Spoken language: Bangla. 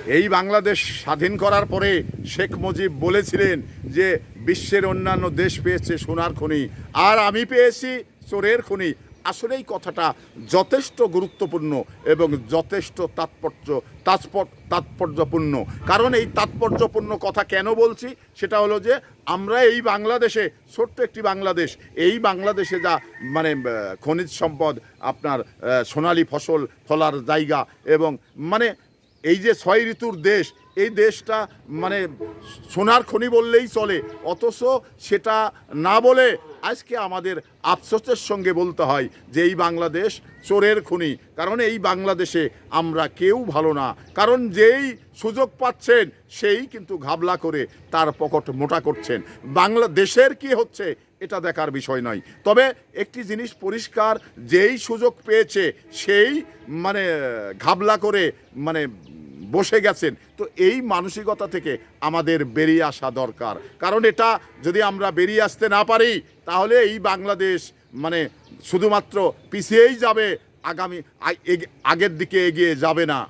এই বাংলাদেশ স্বাধীন করার পরে শেখ মুজিব বলেছিলেন যে বিশ্বের অন্যান্য দেশ পেয়েছে সোনার খনি, আর আমি পেয়েছি চোরের খনি। আসলে এই কথাটা যথেষ্ট গুরুত্বপূর্ণ এবং যথেষ্ট তাৎপর্যপূর্ণ। কারণ এই তাৎপর্যপূর্ণ কথা কেন বলছি সেটা হলো যে আমরা এই বাংলাদেশে, ছোট্ট একটি বাংলাদেশ, এই বাংলাদেশে যা মানে খনিজ সম্পদ, আপনার সোনালী ফসল ফলার জায়গা, এবং মানে এই যে 6 ঋতুর দেশ, এই দেশটা মানে সোনার খনি বললেই চলে, অথচ সেটা না বলে আজকে আমাদের আফসোসের সঙ্গে বলতে হয় যে এই বাংলাদেশ চোরের খনি। কারণ এই বাংলাদেশে আমরা কেউ ভালো না, কারণ যেই সুযোগ পাচ্ছেন সেই কিন্তু ঘাবলা করে তার পকেট মোটা করছেন। বাংলাদেশের কি হচ্ছে এটা দেখার বিষয় নয়। তবে একটি জিনিস পরিষ্কার, যেই সুযোগ পেয়েছে সেই মানে ঘাবলা করে মানে বসে গেছেন। তো এই মানসিকতা থেকে আমাদের বেরিয়ে আসা দরকার, কারণ এটা যদি আমরা বেরিয়ে আসতে না পারি তাহলে এই বাংলাদেশ মানে শুধুমাত্র পিছিয়েই যাবে, আগের দিকে এগিয়ে যাবে না।